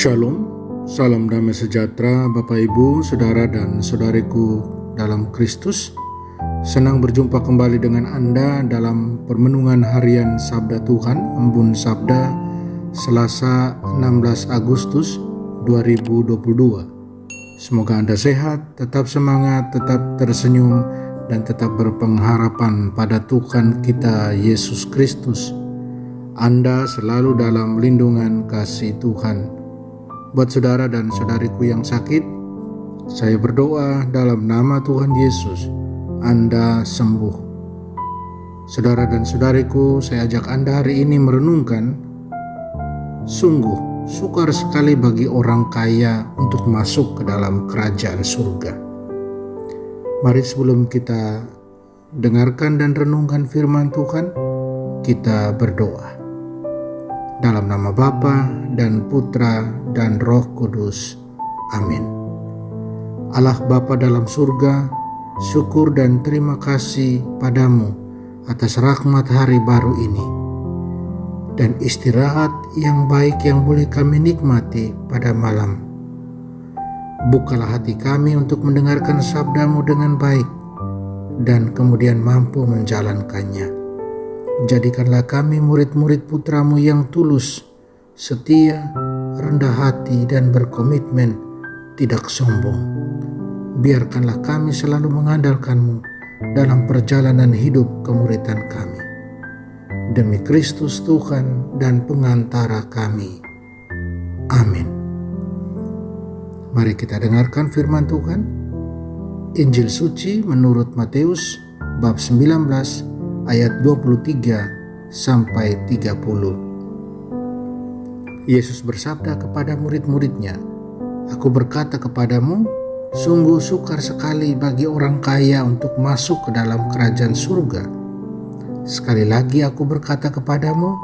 Shalom, salam damai sejahtera Bapak Ibu, Saudara dan Saudariku dalam Kristus. Senang berjumpa kembali dengan Anda dalam permenungan harian Sabda Tuhan, Embun Sabda, Selasa 16 Agustus 2022. Semoga Anda sehat, tetap semangat, tetap tersenyum, dan tetap berpengharapan pada Tuhan kita Yesus Kristus. Anda selalu dalam lindungan kasih Tuhan. Buat saudara dan saudariku yang sakit, saya berdoa dalam nama Tuhan Yesus, Anda sembuh. Saudara dan saudariku, saya ajak Anda hari ini merenungkan, sungguh sukar sekali bagi orang kaya untuk masuk ke dalam kerajaan surga. Mari sebelum kita dengarkan dan renungkan firman Tuhan, kita berdoa. Dalam nama Bapa dan Putra dan Roh Kudus. Amin. Allah Bapa dalam surga, syukur dan terima kasih padamu atas rahmat hari baru ini dan istirahat yang baik yang boleh kami nikmati pada malam. Bukalah hati kami untuk mendengarkan sabdamu dengan baik dan kemudian mampu menjalankannya. Jadikanlah kami murid-murid putramu yang tulus, setia, rendah hati, dan berkomitmen, tidak sombong. Biarkanlah kami selalu mengandalkanmu dalam perjalanan hidup kemuridan kami. Demi Kristus Tuhan dan pengantara kami. Amin. Mari kita dengarkan firman Tuhan. Injil suci menurut Matius bab 19 ayat 23 sampai 30. Yesus bersabda kepada murid-muridnya, "Aku berkata kepadamu, sungguh sukar sekali bagi orang kaya untuk masuk ke dalam kerajaan surga. Sekali lagi aku berkata kepadamu,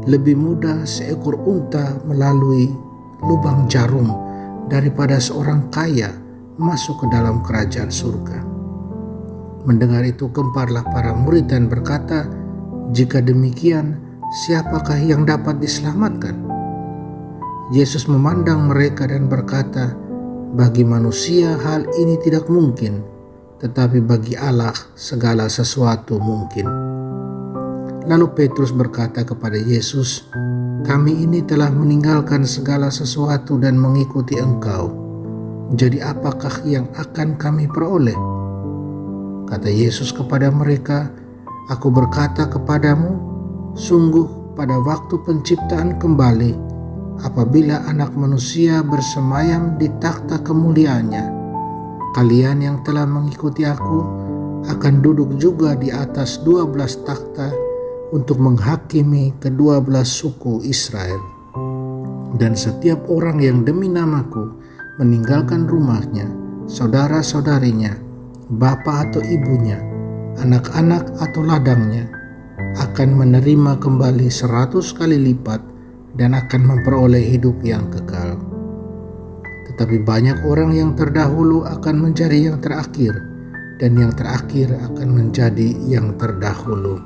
lebih mudah seekor unta melalui lubang jarum daripada seorang kaya masuk ke dalam kerajaan surga." Mendengar itu gemparlah para murid dan berkata, "Jika demikian, siapakah yang dapat diselamatkan?" Yesus memandang mereka dan berkata, "Bagi manusia hal ini tidak mungkin, tetapi bagi Allah segala sesuatu mungkin." Lalu Petrus berkata kepada Yesus, "Kami ini telah meninggalkan segala sesuatu dan mengikuti Engkau. Jadi apakah yang akan kami peroleh?" Kata Yesus kepada mereka, "Aku berkata kepadamu, sungguh pada waktu penciptaan kembali, apabila Anak Manusia bersemayam di takhta kemuliaannya, kalian yang telah mengikuti aku akan duduk juga di atas 12 takhta untuk menghakimi ke-12 suku Israel. Dan setiap orang yang demi namaku meninggalkan rumahnya, saudara-saudarinya, bapak atau ibunya, anak-anak atau ladangnya, akan menerima kembali 100 kali lipat dan akan memperoleh hidup yang kekal. Tetapi banyak orang yang terdahulu akan menjadi yang terakhir, dan yang terakhir akan menjadi yang terdahulu."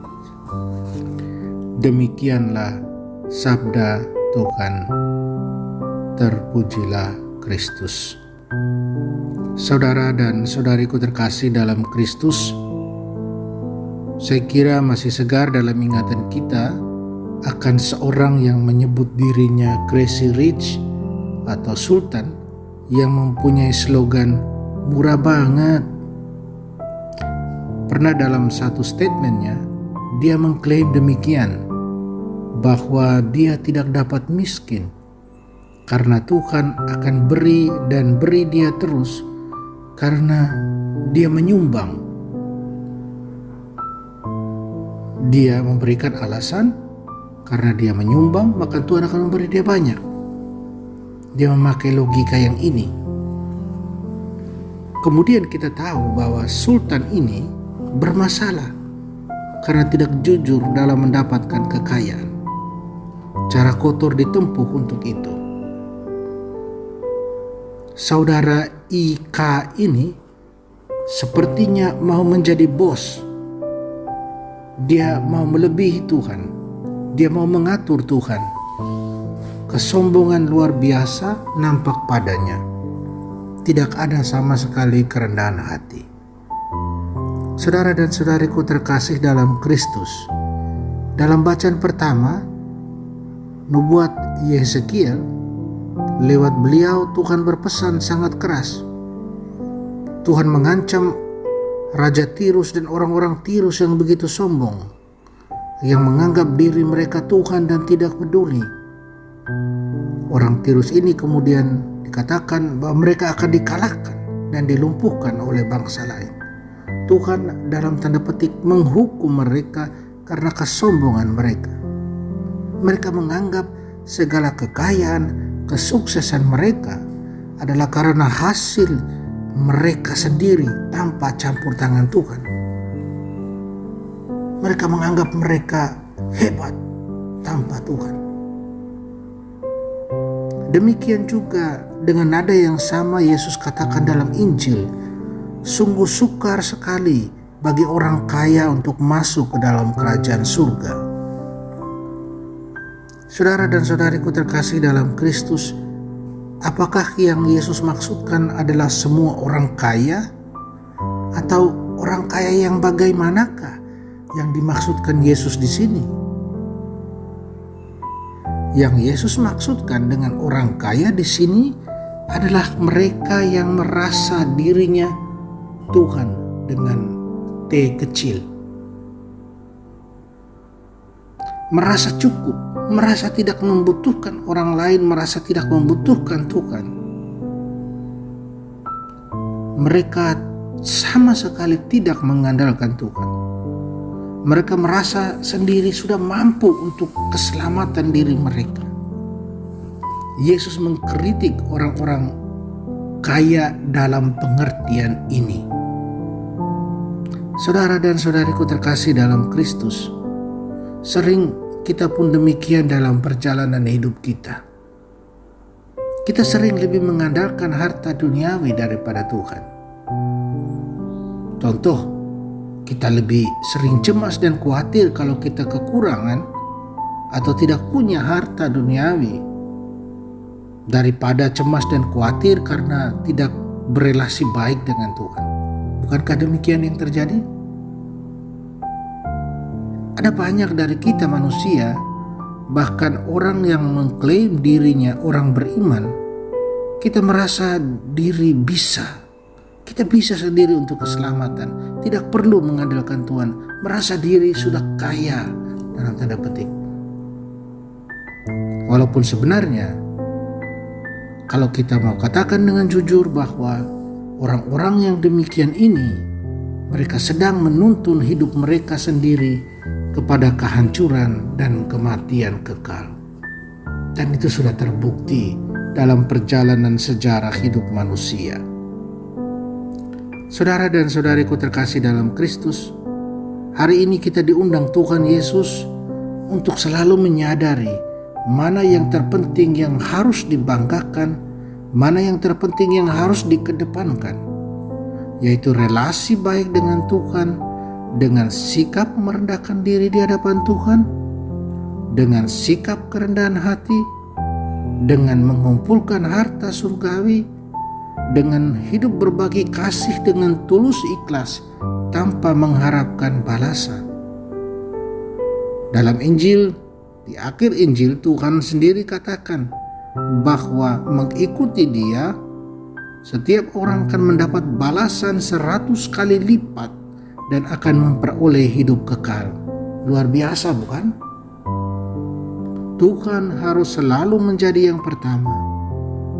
Demikianlah sabda Tuhan. Terpujilah Kristus. Saudara dan saudariku terkasih dalam Kristus, saya kira masih segar dalam ingatan kita akan seorang yang menyebut dirinya Crazy Rich atau Sultan yang mempunyai slogan murah banget. Pernah dalam satu statementnya, dia mengklaim demikian, bahwa dia tidak dapat miskin karena Tuhan akan beri dan beri dia terus karena dia menyumbang. Dia memberikan alasan karena dia menyumbang, maka Tuhan akan memberi dia banyak. Dia memakai logika yang ini. Kemudian kita tahu bahwa Sultan ini bermasalah karena tidak jujur dalam mendapatkan kekayaan. Cara kotor ditempuh untuk itu. Saudara IK ini sepertinya mau menjadi bos. Dia mau melebihi Tuhan. Dia mau mengatur Tuhan. kesombongan luar biasa nampak padanya. Tidak ada sama sekali kerendahan hati. Saudara dan saudariku terkasih dalam Kristus, dalam bacaan pertama, nubuat Yeskiel, lewat beliau Tuhan berpesan sangat keras. Tuhan mengancam Raja Tirus dan orang-orang Tirus yang begitu sombong, yang menganggap diri mereka Tuhan dan tidak peduli. Orang Tirus ini kemudian dikatakan bahwa mereka akan dikalahkan dan dilumpuhkan oleh bangsa lain. Tuhan dalam tanda petik menghukum mereka karena kesombongan mereka. Mereka menganggap segala kekayaan, kesuksesan mereka adalah karena hasil mereka sendiri tanpa campur tangan Tuhan. Mereka menganggap mereka hebat tanpa Tuhan. Demikian juga dengan nada yang sama Yesus katakan dalam Injil, sungguh sukar sekali bagi orang kaya untuk masuk ke dalam kerajaan surga. Saudara dan saudariku terkasih dalam Kristus, apakah yang Yesus maksudkan adalah semua orang kaya? Atau orang kaya yang bagaimanakah yang dimaksudkan Yesus di sini? Yang Yesus maksudkan dengan orang kaya di sini adalah mereka yang merasa dirinya Tuhan dengan T kecil. Merasa cukup, merasa tidak membutuhkan orang lain, merasa tidak membutuhkan Tuhan. Mereka sama sekali tidak mengandalkan Tuhan. Mereka merasa sendiri sudah mampu untuk keselamatan diri mereka. Yesus mengkritik orang-orang kaya dalam pengertian ini. Saudara dan saudariku terkasih dalam Kristus, sering kita pun demikian dalam perjalanan hidup kita. Kita sering lebih mengandalkan harta duniawi daripada Tuhan. Contoh, kita lebih sering cemas dan khawatir kalau kita kekurangan atau tidak punya harta duniawi daripada cemas dan khawatir karena tidak berelasi baik dengan Tuhan. Bukankah demikian yang terjadi? Ada banyak dari kita manusia, bahkan orang yang mengklaim dirinya orang beriman, kita merasa diri bisa. Kita bisa sendiri untuk keselamatan, tidak perlu mengandalkan Tuhan, merasa diri sudah kaya dalam tanda petik. Walaupun sebenarnya, kalau kita mau katakan dengan jujur bahwa orang-orang yang demikian ini, mereka sedang menuntun hidup mereka sendiri kepada kehancuran dan kematian kekal. Dan itu sudah terbukti dalam perjalanan sejarah hidup manusia. Saudara dan saudariku terkasih dalam Kristus, hari ini kita diundang Tuhan Yesus untuk selalu menyadari mana yang terpenting yang harus dibanggakan, mana yang terpenting yang harus dikedepankan, yaitu relasi baik dengan Tuhan, dengan sikap merendahkan diri di hadapan Tuhan, dengan sikap kerendahan hati, dengan mengumpulkan harta surgawi, dengan hidup berbagi kasih dengan tulus ikhlas tanpa mengharapkan balasan. Dalam Injil, di akhir Injil, Tuhan sendiri katakan bahwa mengikuti Dia, setiap orang akan mendapat balasan 100 kali lipat dan akan memperoleh hidup kekal. Luar biasa, bukan? Tuhan harus selalu menjadi yang pertama.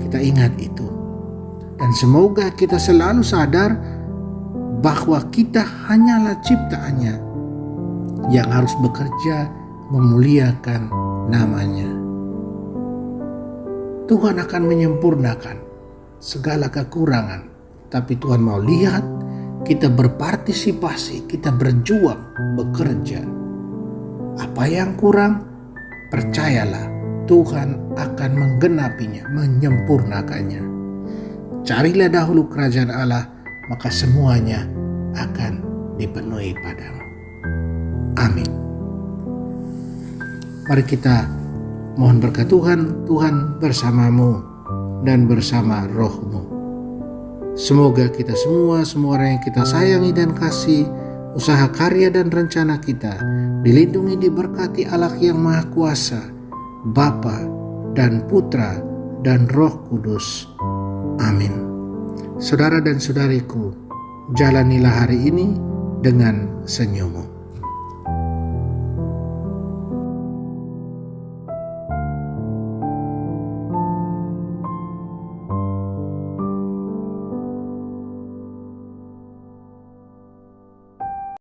Kita ingat itu. Dan semoga kita selalu sadar bahwa kita hanyalah ciptaannya yang harus bekerja memuliakan namanya. Tuhan akan menyempurnakan segala kekurangan, tapi Tuhan mau lihat kita berpartisipasi, kita berjuang, bekerja. Apa yang kurang, percayalah Tuhan akan menggenapinya, menyempurnakannya. Carilah dahulu kerajaan Allah, maka semuanya akan dipenuhi padamu. Amin. Mari kita Mohon berkat Tuhan bersamamu dan bersama rohmu. Semoga kita semua orang yang kita sayangi dan kasih, usaha karya dan rencana kita dilindungi, diberkati Allah yang Maha Kuasa, Bapa dan Putra dan Roh Kudus. Amin. Saudara dan saudariku, jalanilah hari ini dengan senyum.